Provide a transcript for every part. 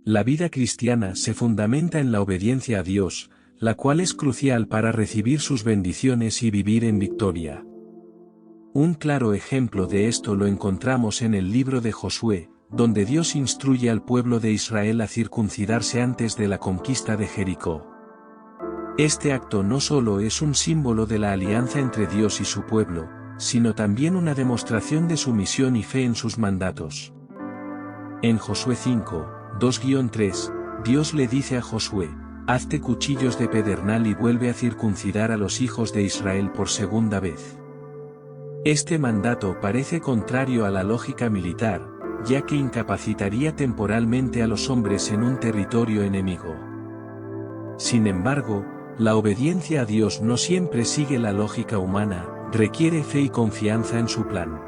La vida cristiana se fundamenta en la obediencia a Dios, la cual es crucial para recibir sus bendiciones y vivir en victoria. Un claro ejemplo de esto lo encontramos en el libro de Josué, donde Dios instruye al pueblo de Israel a circuncidarse antes de la conquista de Jericó. Este acto no solo es un símbolo de la alianza entre Dios y su pueblo, sino también una demostración de sumisión y fe en sus mandatos. En Josué 5, 2-3, Dios le dice a Josué: hazte cuchillos de pedernal y vuelve a circuncidar a los hijos de Israel por segunda vez. Este mandato parece contrario a la lógica militar, ya que incapacitaría temporalmente a los hombres en un territorio enemigo. Sin embargo, la obediencia a Dios no siempre sigue la lógica humana, requiere fe y confianza en su plan.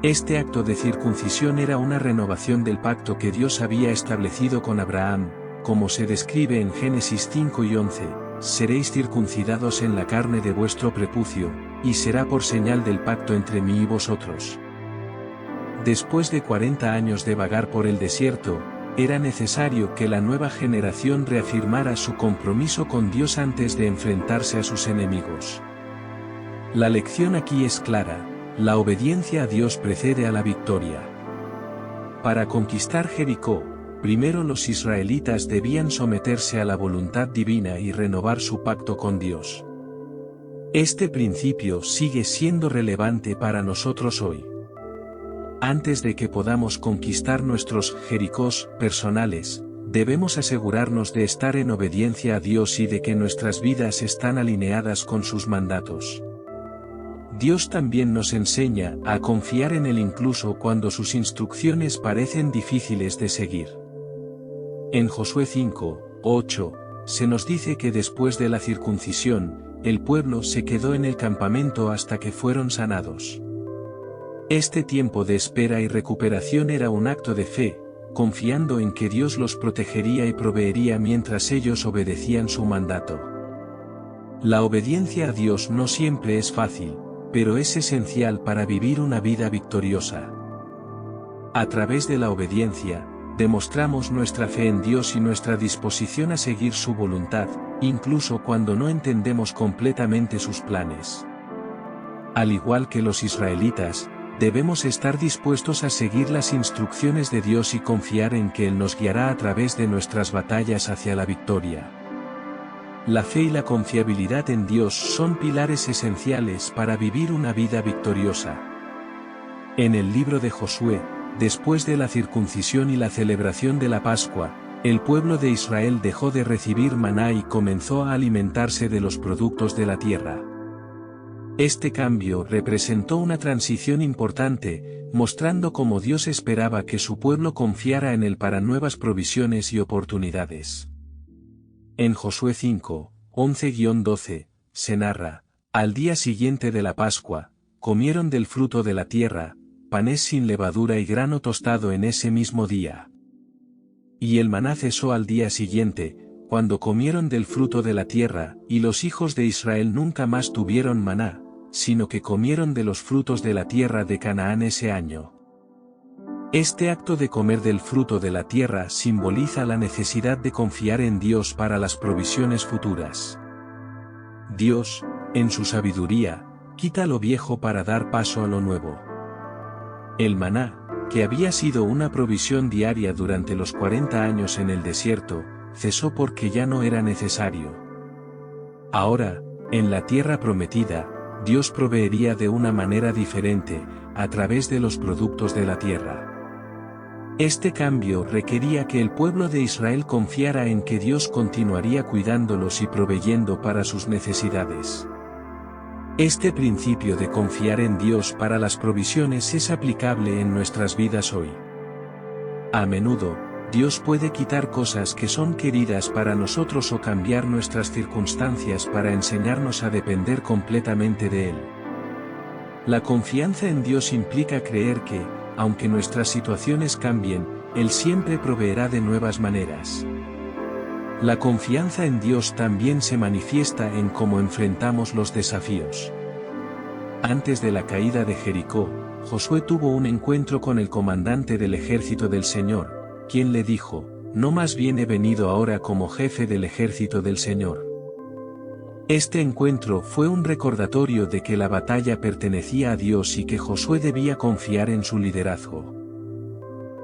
Este acto de circuncisión era una renovación del pacto que Dios había establecido con Abraham, como se describe en Génesis 5:11, seréis circuncidados en la carne de vuestro prepucio, y será por señal del pacto entre mí y vosotros. Después de 40 años de vagar por el desierto, era necesario que la nueva generación reafirmara su compromiso con Dios antes de enfrentarse a sus enemigos. La lección aquí es clara: la obediencia a Dios precede a la victoria. Para conquistar Jericó, primero los israelitas debían someterse a la voluntad divina y renovar su pacto con Dios. Este principio sigue siendo relevante para nosotros hoy. Antes de que podamos conquistar nuestros Jericós personales, debemos asegurarnos de estar en obediencia a Dios y de que nuestras vidas están alineadas con sus mandatos. Dios también nos enseña a confiar en Él incluso cuando sus instrucciones parecen difíciles de seguir. En Josué 5:8, se nos dice que después de la circuncisión, el pueblo se quedó en el campamento hasta que fueron sanados. Este tiempo de espera y recuperación era un acto de fe, confiando en que Dios los protegería y proveería mientras ellos obedecían su mandato. La obediencia a Dios no siempre es fácil, pero es esencial para vivir una vida victoriosa. A través de la obediencia, demostramos nuestra fe en Dios y nuestra disposición a seguir su voluntad, incluso cuando no entendemos completamente sus planes. Al igual que los israelitas, debemos estar dispuestos a seguir las instrucciones de Dios y confiar en que Él nos guiará a través de nuestras batallas hacia la victoria. La fe y la confiabilidad en Dios son pilares esenciales para vivir una vida victoriosa. En el libro de Josué, después de la circuncisión y la celebración de la Pascua, el pueblo de Israel dejó de recibir maná y comenzó a alimentarse de los productos de la tierra. Este cambio representó una transición importante, mostrando cómo Dios esperaba que su pueblo confiara en Él para nuevas provisiones y oportunidades. En Josué 5:11-12, se narra: al día siguiente de la Pascua, comieron del fruto de la tierra, panes sin levadura y grano tostado en ese mismo día. Y el maná cesó al día siguiente, cuando comieron del fruto de la tierra, y los hijos de Israel nunca más tuvieron maná, sino que comieron de los frutos de la tierra de Canaán ese año. Este acto de comer del fruto de la tierra simboliza la necesidad de confiar en Dios para las provisiones futuras. Dios, en su sabiduría, quita lo viejo para dar paso a lo nuevo. El maná, que había sido una provisión diaria durante los 40 años en el desierto, cesó porque ya no era necesario. Ahora, en la tierra prometida, Dios proveería de una manera diferente, a través de los productos de la tierra. Este cambio requería que el pueblo de Israel confiara en que Dios continuaría cuidándolos y proveyendo para sus necesidades. Este principio de confiar en Dios para las provisiones es aplicable en nuestras vidas hoy. A menudo, Dios puede quitar cosas que son queridas para nosotros o cambiar nuestras circunstancias para enseñarnos a depender completamente de Él. La confianza en Dios implica creer que, aunque nuestras situaciones cambien, Él siempre proveerá de nuevas maneras. La confianza en Dios también se manifiesta en cómo enfrentamos los desafíos. Antes de la caída de Jericó, Josué tuvo un encuentro con el comandante del ejército del Señor, quien le dijo, «¿No más bien he venido ahora como jefe del ejército del Señor?». Este encuentro fue un recordatorio de que la batalla pertenecía a Dios y que Josué debía confiar en su liderazgo.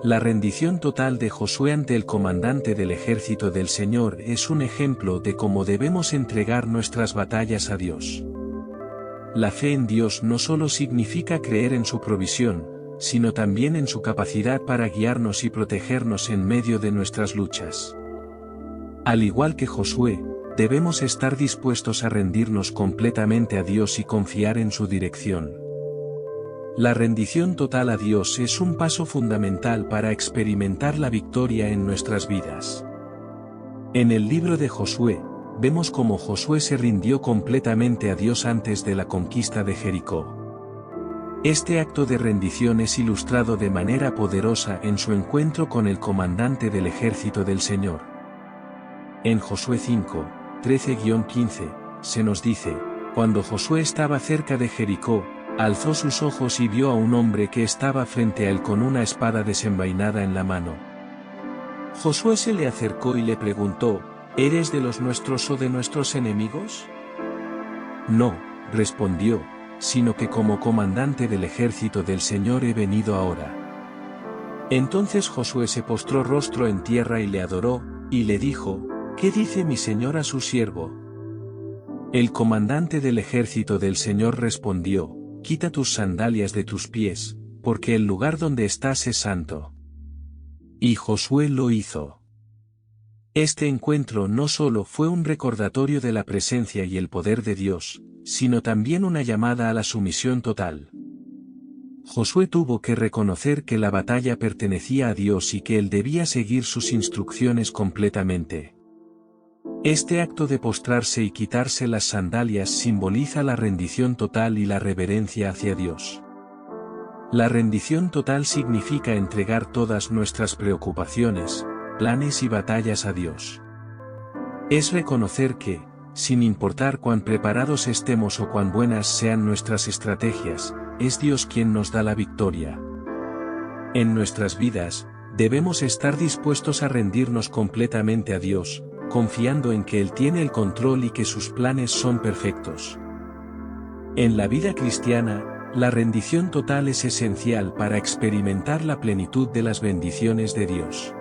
La rendición total de Josué ante el comandante del ejército del Señor es un ejemplo de cómo debemos entregar nuestras batallas a Dios. La fe en Dios no solo significa creer en su provisión, sino también en su capacidad para guiarnos y protegernos en medio de nuestras luchas. Al igual que Josué, debemos estar dispuestos a rendirnos completamente a Dios y confiar en su dirección. La rendición total a Dios es un paso fundamental para experimentar la victoria en nuestras vidas. En el libro de Josué, vemos cómo Josué se rindió completamente a Dios antes de la conquista de Jericó. Este acto de rendición es ilustrado de manera poderosa en su encuentro con el comandante del ejército del Señor. En Josué 5, 13-15, se nos dice, cuando Josué estaba cerca de Jericó, alzó sus ojos y vio a un hombre que estaba frente a él con una espada desenvainada en la mano. Josué se le acercó y le preguntó, ¿eres de los nuestros o de nuestros enemigos? No, respondió, sino que como comandante del ejército del Señor he venido ahora. Entonces Josué se postró rostro en tierra y le adoró, y le dijo, ¿qué dice mi señor a su siervo? El comandante del ejército del Señor respondió, quita tus sandalias de tus pies, porque el lugar donde estás es santo. Y Josué lo hizo. Este encuentro no solo fue un recordatorio de la presencia y el poder de Dios, sino también una llamada a la sumisión total. Josué tuvo que reconocer que la batalla pertenecía a Dios y que él debía seguir sus instrucciones completamente. Este acto de postrarse y quitarse las sandalias simboliza la rendición total y la reverencia hacia Dios. La rendición total significa entregar todas nuestras preocupaciones, planes y batallas a Dios. Es reconocer que, sin importar cuán preparados estemos o cuán buenas sean nuestras estrategias, es Dios quien nos da la victoria. En nuestras vidas, debemos estar dispuestos a rendirnos completamente a Dios, confiando en que Él tiene el control y que sus planes son perfectos. En la vida cristiana, la rendición total es esencial para experimentar la plenitud de las bendiciones de Dios.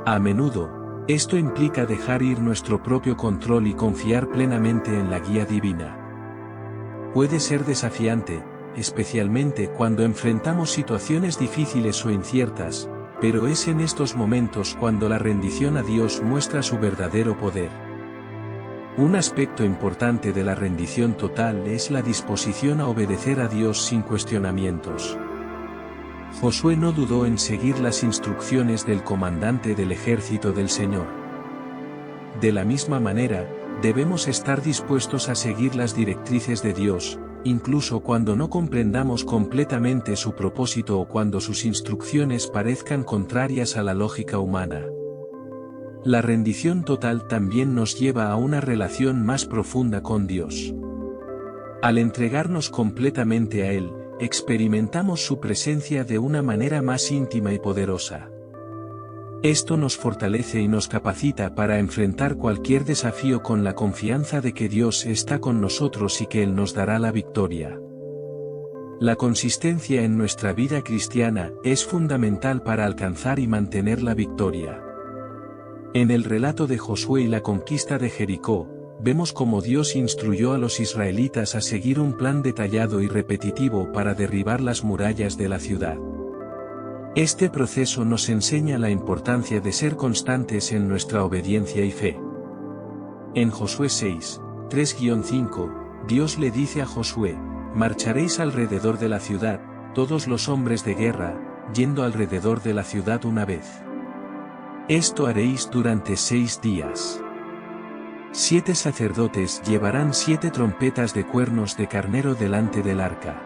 A menudo, esto implica dejar ir nuestro propio control y confiar plenamente en la guía divina. Puede ser desafiante, especialmente cuando enfrentamos situaciones difíciles o inciertas, pero es en estos momentos cuando la rendición a Dios muestra su verdadero poder. Un aspecto importante de la rendición total es la disposición a obedecer a Dios sin cuestionamientos. Josué no dudó en seguir las instrucciones del comandante del ejército del Señor. De la misma manera, debemos estar dispuestos a seguir las directrices de Dios, incluso cuando no comprendamos completamente su propósito o cuando sus instrucciones parezcan contrarias a la lógica humana. La rendición total también nos lleva a una relación más profunda con Dios. Al entregarnos completamente a Él, experimentamos su presencia de una manera más íntima y poderosa. Esto nos fortalece y nos capacita para enfrentar cualquier desafío con la confianza de que Dios está con nosotros y que Él nos dará la victoria. La consistencia en nuestra vida cristiana es fundamental para alcanzar y mantener la victoria. En el relato de Josué y la conquista de Jericó, vemos cómo Dios instruyó a los israelitas a seguir un plan detallado y repetitivo para derribar las murallas de la ciudad. Este proceso nos enseña la importancia de ser constantes en nuestra obediencia y fe. En Josué 6, 3-5, Dios le dice a Josué, marcharéis alrededor de la ciudad, todos los hombres de guerra, yendo alrededor de la ciudad una vez. Esto haréis durante 6 días. 7 sacerdotes llevarán 7 trompetas de cuernos de carnero delante del arca.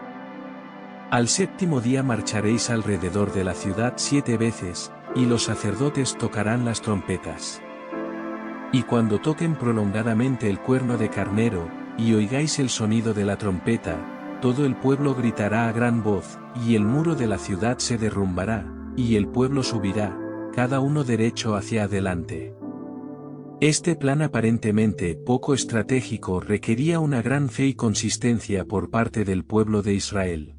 Al 7º día marcharéis alrededor de la ciudad 7 veces, y los sacerdotes tocarán las trompetas. Y cuando toquen prolongadamente el cuerno de carnero, y oigáis el sonido de la trompeta, todo el pueblo gritará a gran voz, y el muro de la ciudad se derrumbará, y el pueblo subirá, cada uno derecho hacia adelante. Este plan aparentemente poco estratégico requería una gran fe y consistencia por parte del pueblo de Israel.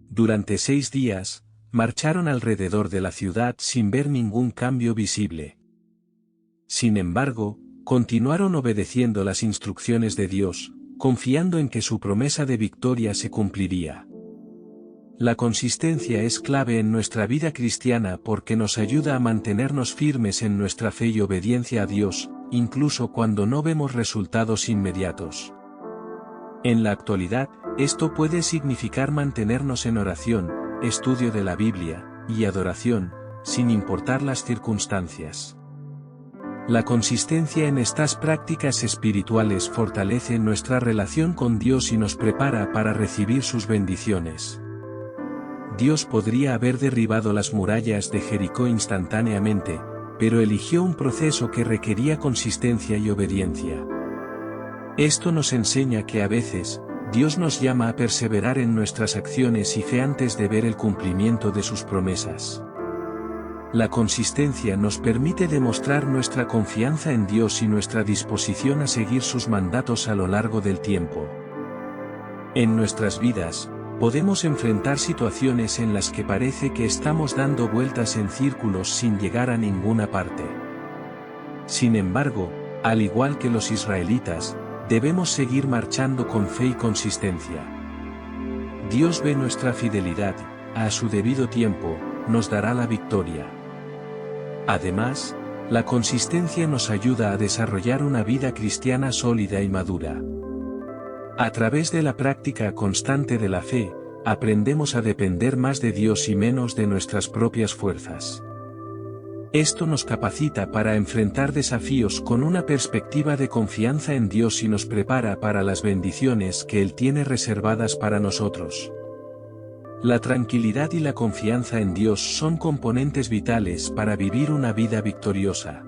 Durante 6 días, marcharon alrededor de la ciudad sin ver ningún cambio visible. Sin embargo, continuaron obedeciendo las instrucciones de Dios, confiando en que su promesa de victoria se cumpliría. La consistencia es clave en nuestra vida cristiana porque nos ayuda a mantenernos firmes en nuestra fe y obediencia a Dios, incluso cuando no vemos resultados inmediatos. En la actualidad, esto puede significar mantenernos en oración, estudio de la Biblia, y adoración, sin importar las circunstancias. La consistencia en estas prácticas espirituales fortalece nuestra relación con Dios y nos prepara para recibir sus bendiciones. Dios podría haber derribado las murallas de Jericó instantáneamente, pero eligió un proceso que requería consistencia y obediencia. Esto nos enseña que a veces, Dios nos llama a perseverar en nuestras acciones y fe antes de ver el cumplimiento de sus promesas. La consistencia nos permite demostrar nuestra confianza en Dios y nuestra disposición a seguir sus mandatos a lo largo del tiempo. En nuestras vidas, podemos enfrentar situaciones en las que parece que estamos dando vueltas en círculos sin llegar a ninguna parte. Sin embargo, al igual que los israelitas, debemos seguir marchando con fe y consistencia. Dios ve nuestra fidelidad, a su debido tiempo, nos dará la victoria. Además, la consistencia nos ayuda a desarrollar una vida cristiana sólida y madura. A través de la práctica constante de la fe, aprendemos a depender más de Dios y menos de nuestras propias fuerzas. Esto nos capacita para enfrentar desafíos con una perspectiva de confianza en Dios y nos prepara para las bendiciones que Él tiene reservadas para nosotros. La tranquilidad y la confianza en Dios son componentes vitales para vivir una vida victoriosa.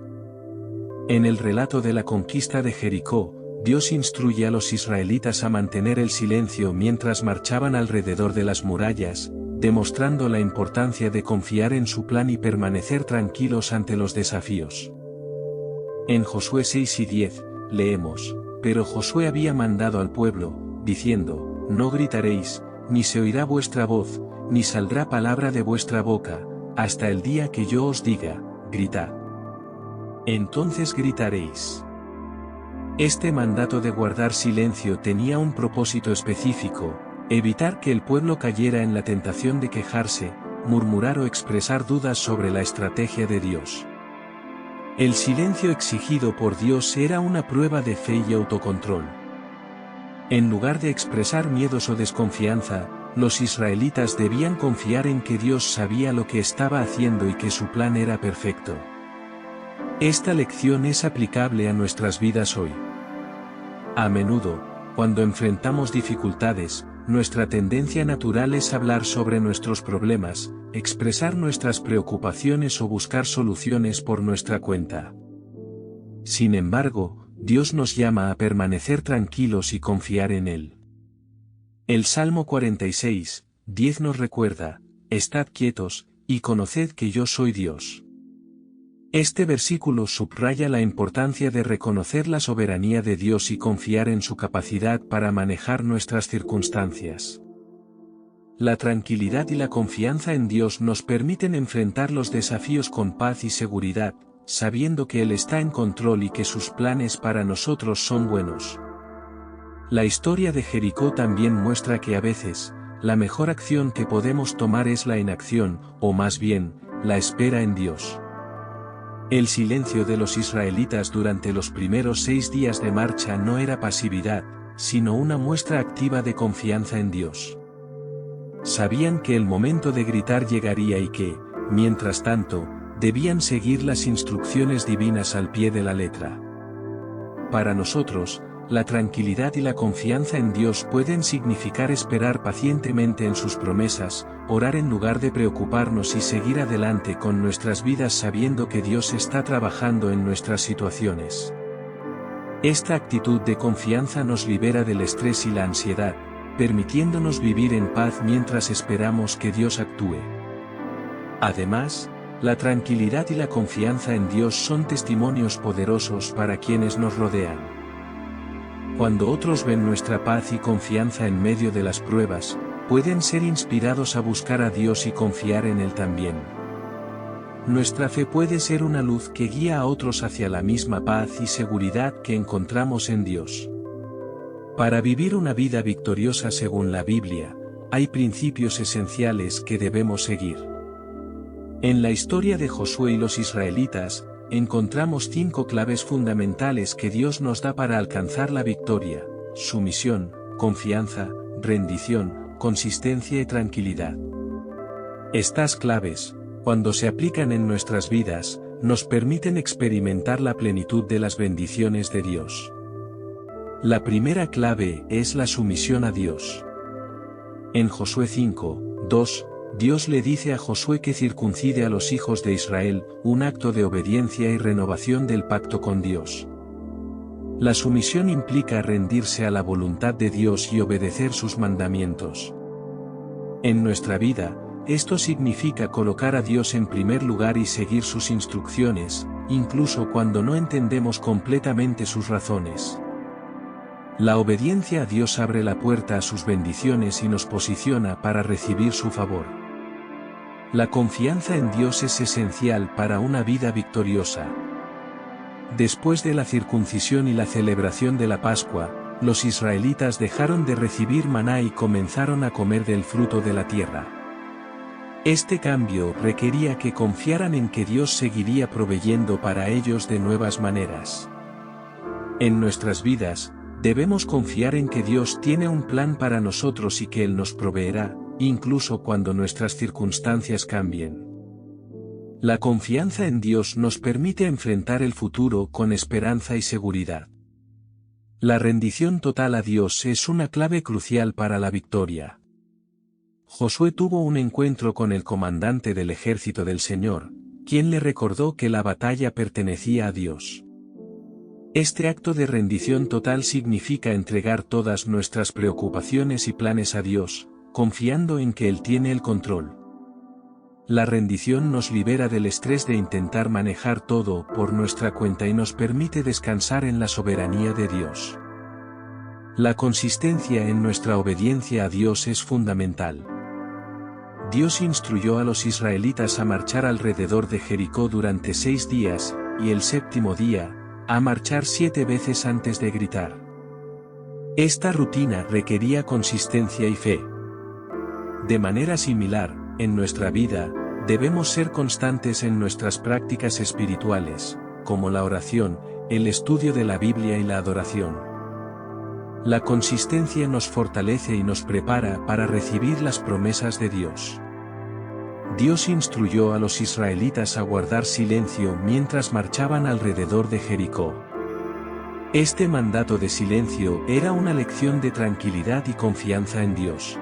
En el relato de la conquista de Jericó, Dios instruye a los israelitas a mantener el silencio mientras marchaban alrededor de las murallas, demostrando la importancia de confiar en su plan y permanecer tranquilos ante los desafíos. En Josué 6 y 10, leemos, «Pero Josué había mandado al pueblo, diciendo, no gritaréis, ni se oirá vuestra voz, ni saldrá palabra de vuestra boca, hasta el día que yo os diga, gritad. Entonces gritaréis». Este mandato de guardar silencio tenía un propósito específico, evitar que el pueblo cayera en la tentación de quejarse, murmurar o expresar dudas sobre la estrategia de Dios. El silencio exigido por Dios era una prueba de fe y autocontrol. En lugar de expresar miedos o desconfianza, los israelitas debían confiar en que Dios sabía lo que estaba haciendo y que su plan era perfecto. Esta lección es aplicable a nuestras vidas hoy. A menudo, cuando enfrentamos dificultades, nuestra tendencia natural es hablar sobre nuestros problemas, expresar nuestras preocupaciones o buscar soluciones por nuestra cuenta. Sin embargo, Dios nos llama a permanecer tranquilos y confiar en Él. El Salmo 46, 10 nos recuerda, «Estad quietos, y conoced que yo soy Dios». Este versículo subraya la importancia de reconocer la soberanía de Dios y confiar en su capacidad para manejar nuestras circunstancias. La tranquilidad y la confianza en Dios nos permiten enfrentar los desafíos con paz y seguridad, sabiendo que Él está en control y que sus planes para nosotros son buenos. La historia de Jericó también muestra que a veces, la mejor acción que podemos tomar es la inacción, o más bien, la espera en Dios. El silencio de los israelitas durante los primeros 6 días de marcha no era pasividad, sino una muestra activa de confianza en Dios. Sabían que el momento de gritar llegaría y que, mientras tanto, debían seguir las instrucciones divinas al pie de la letra. Para nosotros, la tranquilidad y la confianza en Dios pueden significar esperar pacientemente en sus promesas, orar en lugar de preocuparnos y seguir adelante con nuestras vidas sabiendo que Dios está trabajando en nuestras situaciones. Esta actitud de confianza nos libera del estrés y la ansiedad, permitiéndonos vivir en paz mientras esperamos que Dios actúe. Además, la tranquilidad y la confianza en Dios son testimonios poderosos para quienes nos rodean. Cuando otros ven nuestra paz y confianza en medio de las pruebas, pueden ser inspirados a buscar a Dios y confiar en Él también. Nuestra fe puede ser una luz que guía a otros hacia la misma paz y seguridad que encontramos en Dios. Para vivir una vida victoriosa según la Biblia, hay principios esenciales que debemos seguir. En la historia de Josué y los israelitas, encontramos 5 claves fundamentales que Dios nos da para alcanzar la victoria: sumisión, confianza, rendición, consistencia y tranquilidad. Estas claves, cuando se aplican en nuestras vidas, nos permiten experimentar la plenitud de las bendiciones de Dios. La primera clave es la sumisión a Dios. En Josué 5:2, Dios le dice a Josué que circuncide a los hijos de Israel, un acto de obediencia y renovación del pacto con Dios. La sumisión implica rendirse a la voluntad de Dios y obedecer sus mandamientos. En nuestra vida, esto significa colocar a Dios en primer lugar y seguir sus instrucciones, incluso cuando no entendemos completamente sus razones. La obediencia a Dios abre la puerta a sus bendiciones y nos posiciona para recibir su favor. La confianza en Dios es esencial para una vida victoriosa. Después de la circuncisión y la celebración de la Pascua, los israelitas dejaron de recibir maná y comenzaron a comer del fruto de la tierra. Este cambio requería que confiaran en que Dios seguiría proveyendo para ellos de nuevas maneras. En nuestras vidas, debemos confiar en que Dios tiene un plan para nosotros y que Él nos proveerá, incluso cuando nuestras circunstancias cambien. La confianza en Dios nos permite enfrentar el futuro con esperanza y seguridad. La rendición total a Dios es una clave crucial para la victoria. Josué tuvo un encuentro con el comandante del ejército del Señor, quien le recordó que la batalla pertenecía a Dios. Este acto de rendición total significa entregar todas nuestras preocupaciones y planes a Dios, confiando en que Él tiene el control. La rendición nos libera del estrés de intentar manejar todo por nuestra cuenta y nos permite descansar en la soberanía de Dios. La consistencia en nuestra obediencia a Dios es fundamental. Dios instruyó a los israelitas a marchar alrededor de Jericó durante 6 días, y el 7º día, a marchar 7 veces antes de gritar. Esta rutina requería consistencia y fe. De manera similar, en nuestra vida, debemos ser constantes en nuestras prácticas espirituales, como la oración, el estudio de la Biblia y la adoración. La consistencia nos fortalece y nos prepara para recibir las promesas de Dios. Dios instruyó a los israelitas a guardar silencio mientras marchaban alrededor de Jericó. Este mandato de silencio era una lección de tranquilidad y confianza en Dios.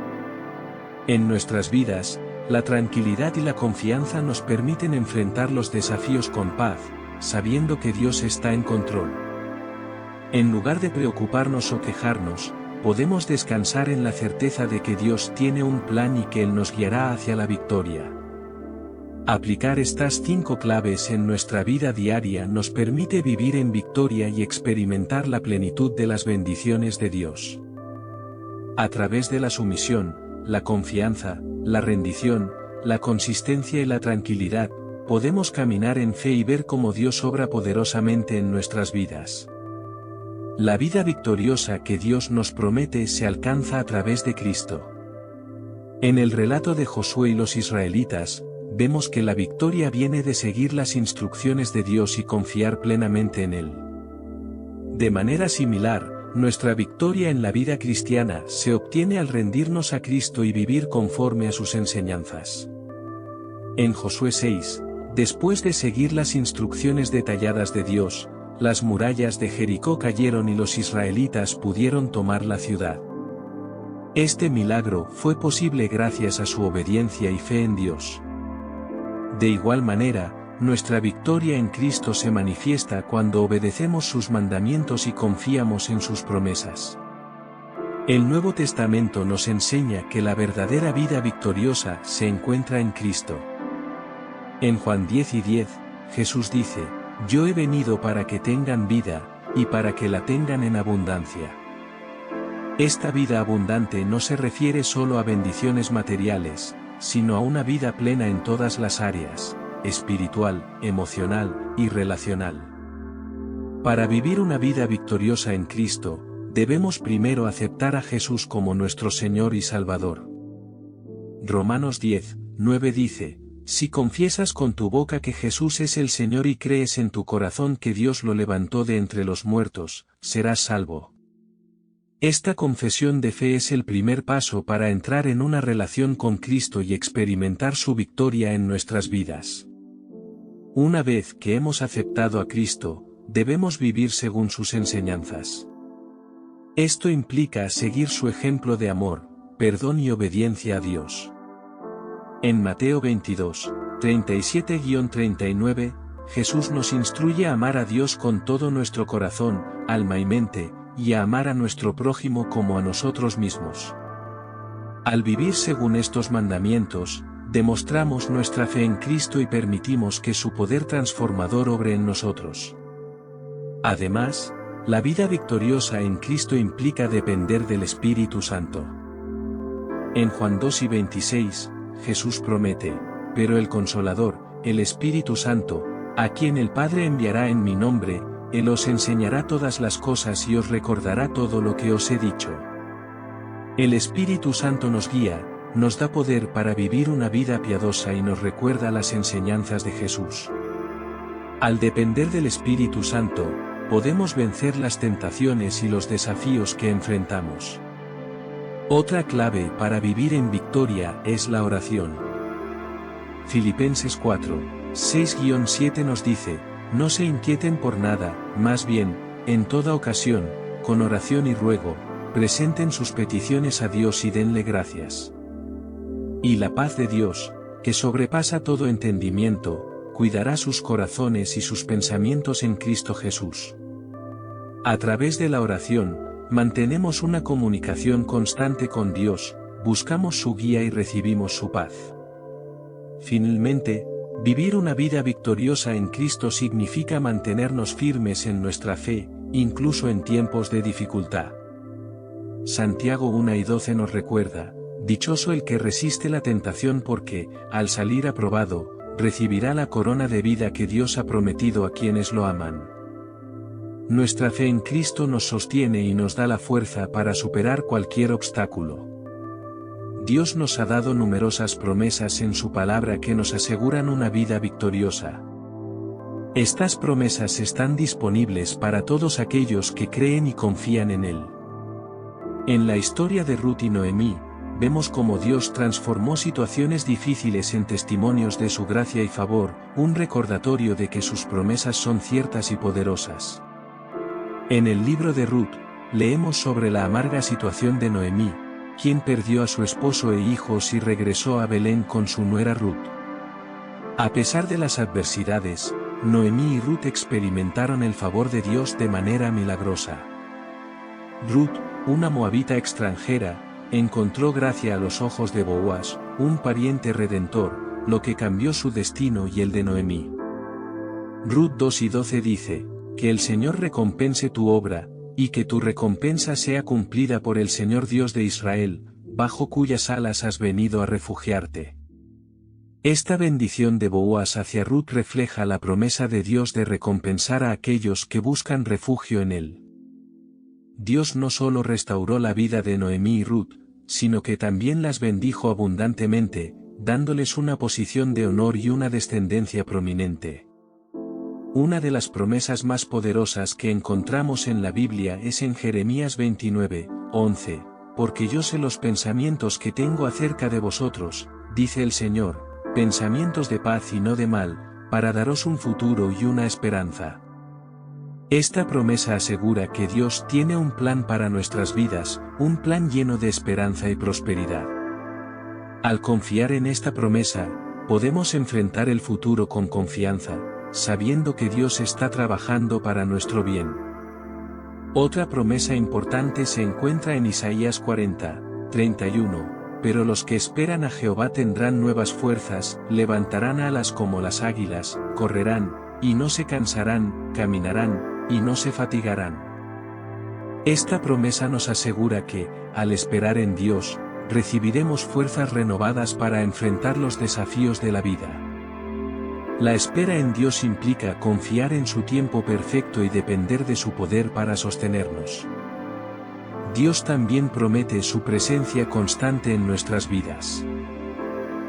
En nuestras vidas, la tranquilidad y la confianza nos permiten enfrentar los desafíos con paz, sabiendo que Dios está en control. En lugar de preocuparnos o quejarnos, podemos descansar en la certeza de que Dios tiene un plan y que Él nos guiará hacia la victoria. Aplicar estas 5 claves en nuestra vida diaria nos permite vivir en victoria y experimentar la plenitud de las bendiciones de Dios. A través de la sumisión, la confianza, la rendición, la consistencia y la tranquilidad, podemos caminar en fe y ver cómo Dios obra poderosamente en nuestras vidas. La vida victoriosa que Dios nos promete se alcanza a través de Cristo. En el relato de Josué y los israelitas, vemos que la victoria viene de seguir las instrucciones de Dios y confiar plenamente en Él. De manera similar, nuestra victoria en la vida cristiana se obtiene al rendirnos a Cristo y vivir conforme a sus enseñanzas. En Josué 6, después de seguir las instrucciones detalladas de Dios, las murallas de Jericó cayeron y los israelitas pudieron tomar la ciudad. Este milagro fue posible gracias a su obediencia y fe en Dios. De igual manera, nuestra victoria en Cristo se manifiesta cuando obedecemos sus mandamientos y confiamos en sus promesas. El Nuevo Testamento nos enseña que la verdadera vida victoriosa se encuentra en Cristo. En Juan 10:10, Jesús dice, «Yo he venido para que tengan vida, y para que la tengan en abundancia». Esta vida abundante no se refiere solo a bendiciones materiales, sino a una vida plena en todas las áreas, espiritual, emocional y relacional. Para vivir una vida victoriosa en Cristo, debemos primero aceptar a Jesús como nuestro Señor y Salvador. Romanos 10:9 dice, «Si confiesas con tu boca que Jesús es el Señor y crees en tu corazón que Dios lo levantó de entre los muertos, serás salvo». Esta confesión de fe es el primer paso para entrar en una relación con Cristo y experimentar su victoria en nuestras vidas. Una vez que hemos aceptado a Cristo, debemos vivir según sus enseñanzas. Esto implica seguir su ejemplo de amor, perdón y obediencia a Dios. En Mateo 22:37-39, Jesús nos instruye a amar a Dios con todo nuestro corazón, alma y mente, y a amar a nuestro prójimo como a nosotros mismos. Al vivir según estos mandamientos, demostramos nuestra fe en Cristo y permitimos que su poder transformador obre en nosotros. Además, la vida victoriosa en Cristo implica depender del Espíritu Santo. En Juan 2:26, Jesús promete, «Pero el Consolador, el Espíritu Santo, a quien el Padre enviará en mi nombre, Él os enseñará todas las cosas y os recordará todo lo que os he dicho». El Espíritu Santo nos guía, nos da poder para vivir una vida piadosa y nos recuerda las enseñanzas de Jesús. Al depender del Espíritu Santo, podemos vencer las tentaciones y los desafíos que enfrentamos. Otra clave para vivir en victoria es la oración. Filipenses 4:6-7 nos dice, «No se inquieten por nada, más bien, en toda ocasión, con oración y ruego, presenten sus peticiones a Dios y denle gracias. Y la paz de Dios, que sobrepasa todo entendimiento, cuidará sus corazones y sus pensamientos en Cristo Jesús». A través de la oración, mantenemos una comunicación constante con Dios, buscamos su guía y recibimos su paz. Finalmente, vivir una vida victoriosa en Cristo significa mantenernos firmes en nuestra fe, incluso en tiempos de dificultad. Santiago 1:12 nos recuerda, «Dichoso el que resiste la tentación porque, al salir aprobado, recibirá la corona de vida que Dios ha prometido a quienes lo aman». Nuestra fe en Cristo nos sostiene y nos da la fuerza para superar cualquier obstáculo. Dios nos ha dado numerosas promesas en su palabra que nos aseguran una vida victoriosa. Estas promesas están disponibles para todos aquellos que creen y confían en Él. En la historia de Ruth y Noemí, vemos cómo Dios transformó situaciones difíciles en testimonios de su gracia y favor, un recordatorio de que sus promesas son ciertas y poderosas. En el libro de Ruth, leemos sobre la amarga situación de Noemí, quien perdió a su esposo e hijos y regresó a Belén con su nuera Ruth. A pesar de las adversidades, Noemí y Ruth experimentaron el favor de Dios de manera milagrosa. Ruth, una moabita extranjera, encontró gracia a los ojos de Boaz, un pariente redentor, lo que cambió su destino y el de Noemí. Ruth 2:12 dice, «Que el Señor recompense tu obra, y que tu recompensa sea cumplida por el Señor Dios de Israel, bajo cuyas alas has venido a refugiarte». Esta bendición de Boaz hacia Ruth refleja la promesa de Dios de recompensar a aquellos que buscan refugio en Él. Dios no solo restauró la vida de Noemí y Ruth, sino que también las bendijo abundantemente, dándoles una posición de honor y una descendencia prominente. Una de las promesas más poderosas que encontramos en la Biblia es en Jeremías 29:11, «Porque yo sé los pensamientos que tengo acerca de vosotros, dice el Señor, pensamientos de paz y no de mal, para daros un futuro y una esperanza». Esta promesa asegura que Dios tiene un plan para nuestras vidas, un plan lleno de esperanza y prosperidad. Al confiar en esta promesa, podemos enfrentar el futuro con confianza, sabiendo que Dios está trabajando para nuestro bien. Otra promesa importante se encuentra en Isaías 40, 31. Pero los que esperan a Jehová tendrán nuevas fuerzas, levantarán alas como las águilas, correrán, y no se cansarán, caminarán, y no se fatigarán. Esta promesa nos asegura que, al esperar en Dios, recibiremos fuerzas renovadas para enfrentar los desafíos de la vida. La espera en Dios implica confiar en su tiempo perfecto y depender de su poder para sostenernos. Dios también promete su presencia constante en nuestras vidas.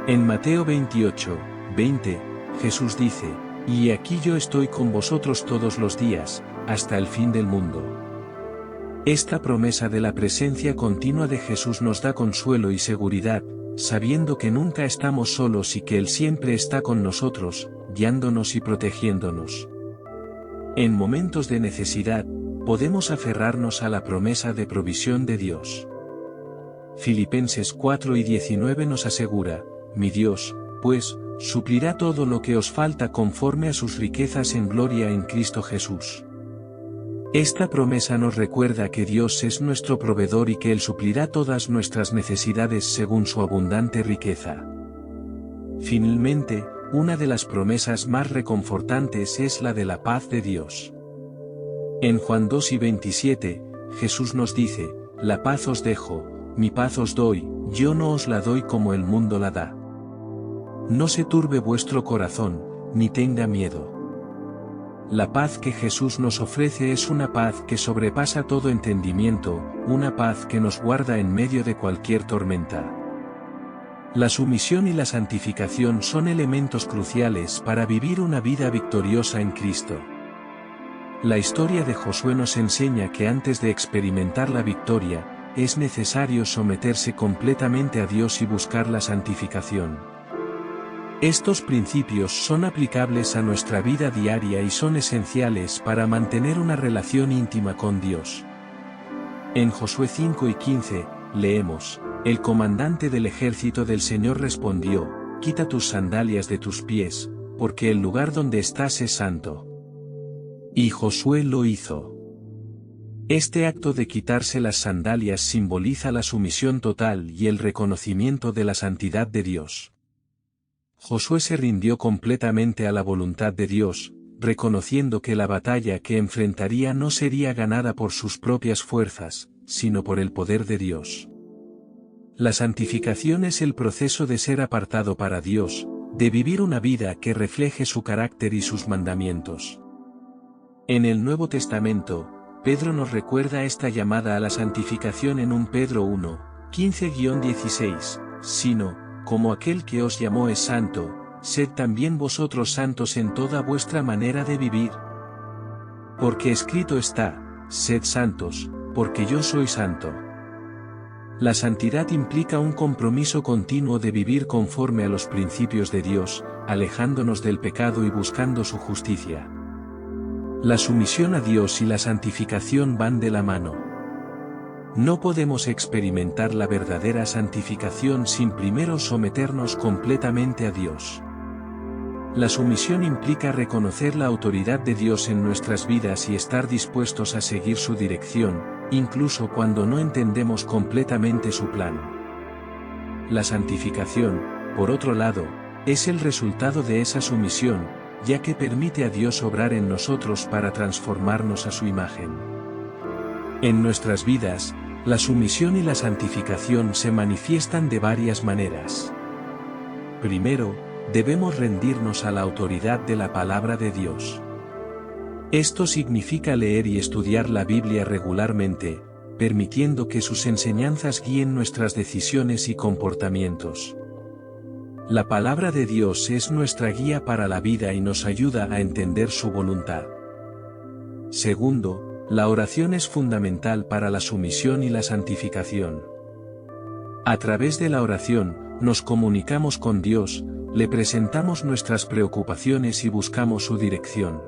En Mateo 28, 20, Jesús dice, «Y aquí yo estoy con vosotros todos los días, hasta el fin del mundo». Esta promesa de la presencia continua de Jesús nos da consuelo y seguridad, sabiendo que nunca estamos solos y que Él siempre está con nosotros, guiándonos y protegiéndonos. En momentos de necesidad, podemos aferrarnos a la promesa de provisión de Dios. Filipenses 4 y 19 nos asegura, «Mi Dios, pues, suplirá todo lo que os falta conforme a sus riquezas en gloria en Cristo Jesús». Esta promesa nos recuerda que Dios es nuestro proveedor y que Él suplirá todas nuestras necesidades según su abundante riqueza. Finalmente, una de las promesas más reconfortantes es la de la paz de Dios. En Juan 2 y 27, Jesús nos dice, «La paz os dejo, mi paz os doy, yo no os la doy como el mundo la da. No se turbe vuestro corazón, ni tenga miedo». La paz que Jesús nos ofrece es una paz que sobrepasa todo entendimiento, una paz que nos guarda en medio de cualquier tormenta. La sumisión y la santificación son elementos cruciales para vivir una vida victoriosa en Cristo. La historia de Josué nos enseña que antes de experimentar la victoria, es necesario someterse completamente a Dios y buscar la santificación. Estos principios son aplicables a nuestra vida diaria y son esenciales para mantener una relación íntima con Dios. En Josué 5 y 15, leemos, «El comandante del ejército del Señor respondió, quita tus sandalias de tus pies, porque el lugar donde estás es santo». Y Josué lo hizo. Este acto de quitarse las sandalias simboliza la sumisión total y el reconocimiento de la santidad de Dios. Josué se rindió completamente a la voluntad de Dios, reconociendo que la batalla que enfrentaría no sería ganada por sus propias fuerzas, sino por el poder de Dios. La santificación es el proceso de ser apartado para Dios, de vivir una vida que refleje su carácter y sus mandamientos. En el Nuevo Testamento, Pedro nos recuerda esta llamada a la santificación en 1 Pedro 1, 15-16, sino, como aquel que os llamó es santo, sed también vosotros santos en toda vuestra manera de vivir. Porque escrito está, sed santos, porque yo soy santo. La santidad implica un compromiso continuo de vivir conforme a los principios de Dios, alejándonos del pecado y buscando su justicia. La sumisión a Dios y la santificación van de la mano. No podemos experimentar la verdadera santificación sin primero someternos completamente a Dios. La sumisión implica reconocer la autoridad de Dios en nuestras vidas y estar dispuestos a seguir su dirección, incluso cuando no entendemos completamente su plan. La santificación, por otro lado, es el resultado de esa sumisión, ya que permite a Dios obrar en nosotros para transformarnos a su imagen. En nuestras vidas, la sumisión y la santificación se manifiestan de varias maneras. Primero, debemos rendirnos a la autoridad de la palabra de Dios. Esto significa leer y estudiar la Biblia regularmente, permitiendo que sus enseñanzas guíen nuestras decisiones y comportamientos. La palabra de Dios es nuestra guía para la vida y nos ayuda a entender su voluntad. Segundo, la oración es fundamental para la sumisión y la santificación. A través de la oración, nos comunicamos con Dios, le presentamos nuestras preocupaciones y buscamos su dirección.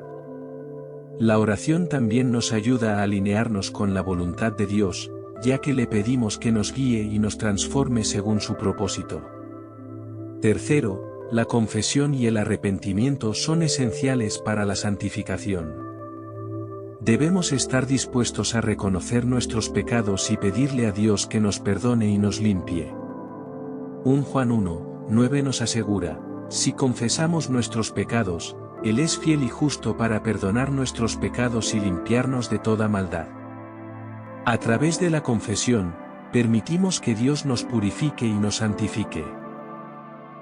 La oración también nos ayuda a alinearnos con la voluntad de Dios, ya que le pedimos que nos guíe y nos transforme según su propósito. Tercero, la confesión y el arrepentimiento son esenciales para la santificación. Debemos estar dispuestos a reconocer nuestros pecados y pedirle a Dios que nos perdone y nos limpie. 1 Juan 1:9 nos asegura, si confesamos nuestros pecados, Él es fiel y justo para perdonar nuestros pecados y limpiarnos de toda maldad. A través de la confesión, permitimos que Dios nos purifique y nos santifique.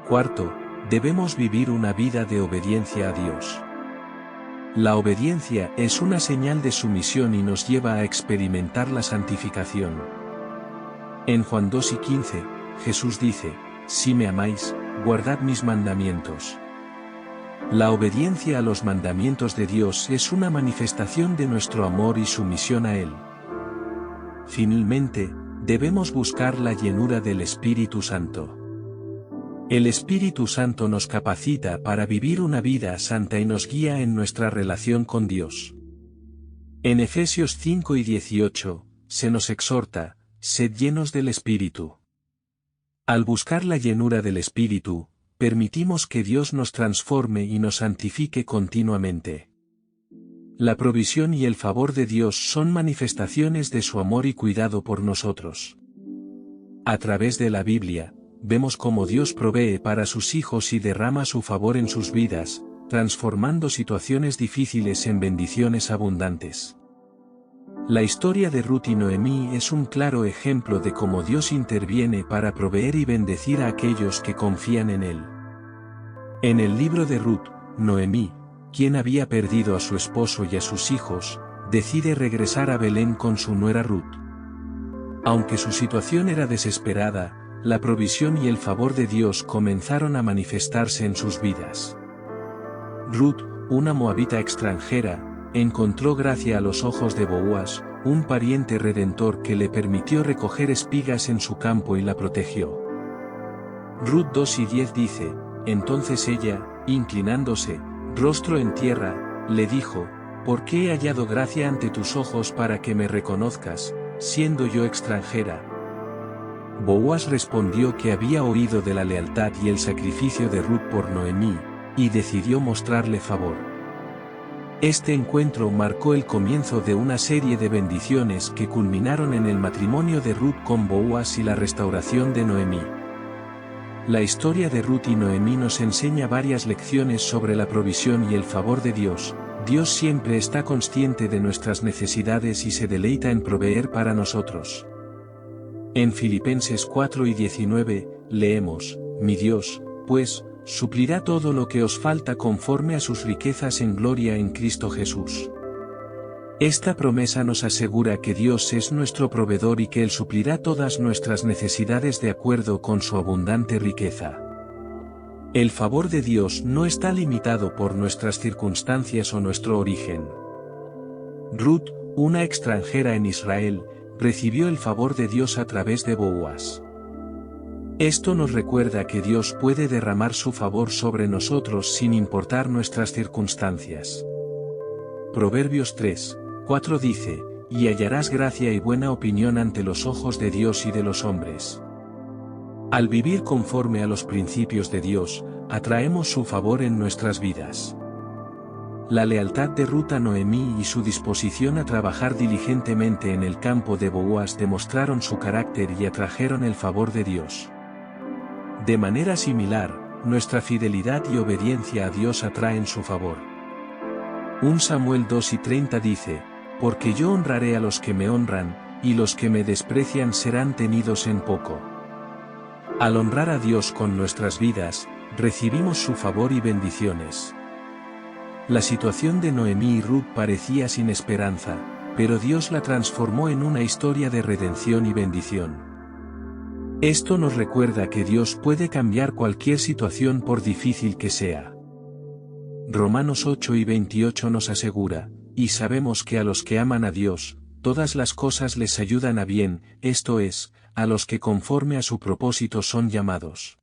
Cuarto, debemos vivir una vida de obediencia a Dios. La obediencia es una señal de sumisión y nos lleva a experimentar la santificación. En Juan 2:15, Jesús dice, si me amáis, guardad mis mandamientos. La obediencia a los mandamientos de Dios es una manifestación de nuestro amor y sumisión a Él. Finalmente, debemos buscar la llenura del Espíritu Santo. El Espíritu Santo nos capacita para vivir una vida santa y nos guía en nuestra relación con Dios. En Efesios 5:18, se nos exhorta, sed llenos del Espíritu. Al buscar la llenura del Espíritu, permitimos que Dios nos transforme y nos santifique continuamente. La provisión y el favor de Dios son manifestaciones de su amor y cuidado por nosotros. A través de la Biblia, vemos cómo Dios provee para sus hijos y derrama su favor en sus vidas, transformando situaciones difíciles en bendiciones abundantes. La historia de Ruth y Noemí es un claro ejemplo de cómo Dios interviene para proveer y bendecir a aquellos que confían en Él. En el libro de Ruth, Noemí, quien había perdido a su esposo y a sus hijos, decide regresar a Belén con su nuera Ruth. Aunque su situación era desesperada, la provisión y el favor de Dios comenzaron a manifestarse en sus vidas. Ruth, una moabita extranjera, encontró gracia a los ojos de Boaz, un pariente redentor que le permitió recoger espigas en su campo y la protegió. Ruth 2:10 dice, entonces ella, inclinándose, rostro en tierra, le dijo, ¿por qué he hallado gracia ante tus ojos para que me reconozcas, siendo yo extranjera? Boaz respondió que había oído de la lealtad y el sacrificio de Ruth por Noemí, y decidió mostrarle favor. Este encuentro marcó el comienzo de una serie de bendiciones que culminaron en el matrimonio de Ruth con Boaz y la restauración de Noemí. La historia de Ruth y Noemí nos enseña varias lecciones sobre la provisión y el favor de Dios. Dios siempre está consciente de nuestras necesidades y se deleita en proveer para nosotros. En Filipenses 4:19, leemos, mi Dios, pues, suplirá todo lo que os falta conforme a sus riquezas en gloria en Cristo Jesús. Esta promesa nos asegura que Dios es nuestro proveedor y que Él suplirá todas nuestras necesidades de acuerdo con su abundante riqueza. El favor de Dios no está limitado por nuestras circunstancias o nuestro origen. Ruth, una extranjera en Israel, recibió el favor de Dios a través de Boaz. Esto nos recuerda que Dios puede derramar su favor sobre nosotros sin importar nuestras circunstancias. Proverbios 3:4 dice, y hallarás gracia y buena opinión ante los ojos de Dios y de los hombres. Al vivir conforme a los principios de Dios, atraemos su favor en nuestras vidas. La lealtad de Ruth a Noemí y su disposición a trabajar diligentemente en el campo de Boaz demostraron su carácter y atrajeron el favor de Dios. De manera similar, nuestra fidelidad y obediencia a Dios atraen su favor. 1 Samuel 2:30 dice, porque yo honraré a los que me honran, y los que me desprecian serán tenidos en poco. Al honrar a Dios con nuestras vidas, recibimos su favor y bendiciones. La situación de Noemí y Ruth parecía sin esperanza, pero Dios la transformó en una historia de redención y bendición. Esto nos recuerda que Dios puede cambiar cualquier situación por difícil que sea. Romanos 8:28 nos asegura, y sabemos que a los que aman a Dios, todas las cosas les ayudan a bien, esto es, a los que conforme a su propósito son llamados.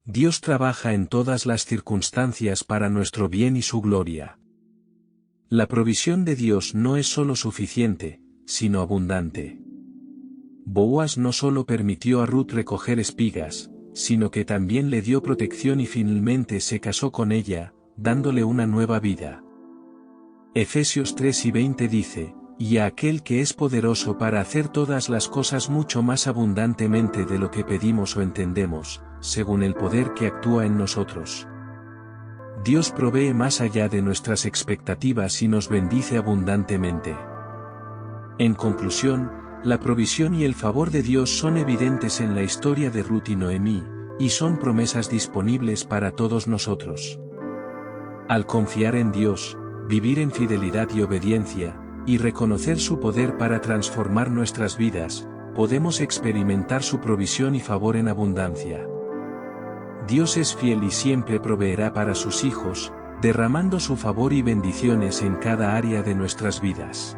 Dios trabaja en todas las circunstancias para nuestro bien y su gloria. La provisión de Dios no es solo suficiente, sino abundante. Boaz no solo permitió a Ruth recoger espigas, sino que también le dio protección y finalmente se casó con ella, dándole una nueva vida. Efesios 3:20 dice, y a aquel que es poderoso para hacer todas las cosas mucho más abundantemente de lo que pedimos o entendemos, según el poder que actúa en nosotros. Dios provee más allá de nuestras expectativas y nos bendice abundantemente. En conclusión, la provisión y el favor de Dios son evidentes en la historia de Ruth y Noemí, y son promesas disponibles para todos nosotros. Al confiar en Dios, vivir en fidelidad y obediencia, y reconocer su poder para transformar nuestras vidas, podemos experimentar su provisión y favor en abundancia. Dios es fiel y siempre proveerá para sus hijos, derramando su favor y bendiciones en cada área de nuestras vidas.